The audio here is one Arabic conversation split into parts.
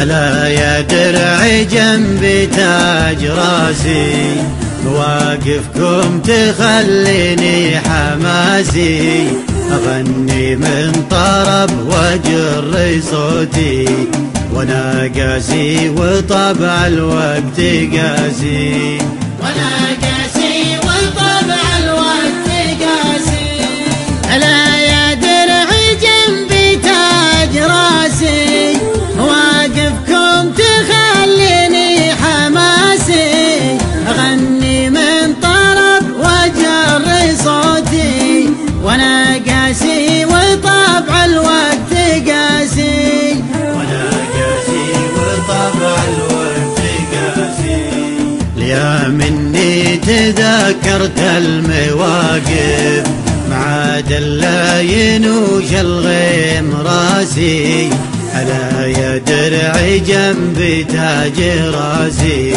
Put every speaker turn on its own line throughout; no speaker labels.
ألا يا درعي جنبي تاج راسي، مواقفكم تخليني حماسي، أغني من طرب وأجر صوتي، وأنا قاسي وطبع الوقت قاسي،
وأنا قاسي وطبع الوقت قاسي. ألا يا درعي جنبي تاج راسي، مواقفكم تخليني حماسي، أغني من طرب وأجر صوتي، وأنا قاسي وطبع الوقت قاسي،
وأنا قاسي وطبع الوقت قاسي. يا مني تذكرت المواقف مع دلاين وشلغيم راسي، ألا يا درعي جنبي تاج راسي،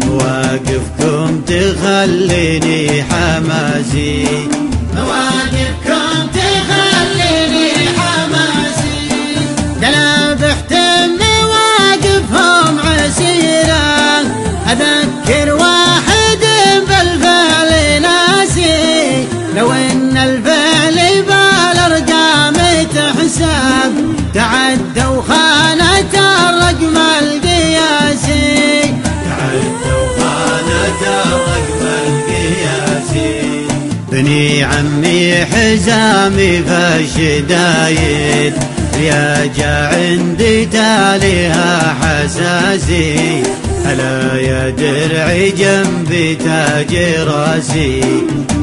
مواقفكم تخليني حماسي،
مواقفكم تخليني حماسي. دلبحت مواقفهم عسيرة، أذكر واحد بالفعل ناسي، لو إن الفعل بالأرقام تحسب، تعدوا خانة الرقم القياسي،
تعدوا خانة الرقم القياسي. بني عمي حزامي فالشدايد، رياجة عندي تاليها حساسي، ألا يا درعي جنبي تاج راسي،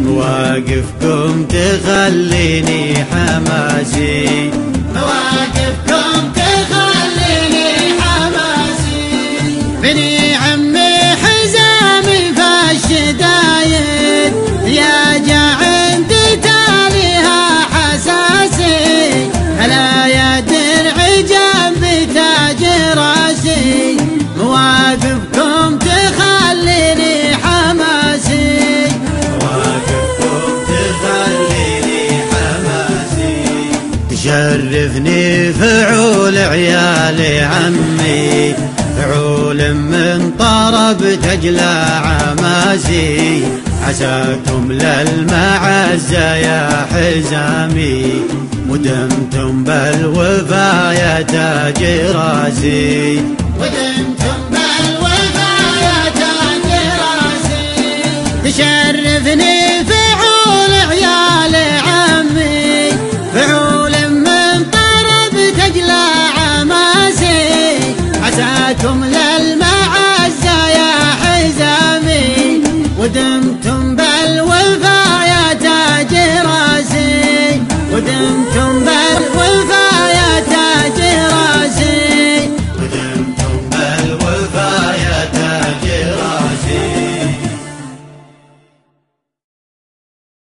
مواقفكم تخليني حماسي،
مواقفكم تخليني حماسي. بني عمي حزامي فالشدايد، يا جا عندي تاليها حساسي، ألا يا درعي جنبي تاج راسي، مواقفكم تخليني حماسي،
مواقفكم تخليني حماسي. تشرفني فعول عيالي عمي، فعول من طرب تجلى عماسي، عساكم للمعزة يا حزامي، ودمتم بالوفا يا تاج راسي،
ودمتم بالوفا يا تاج راسي.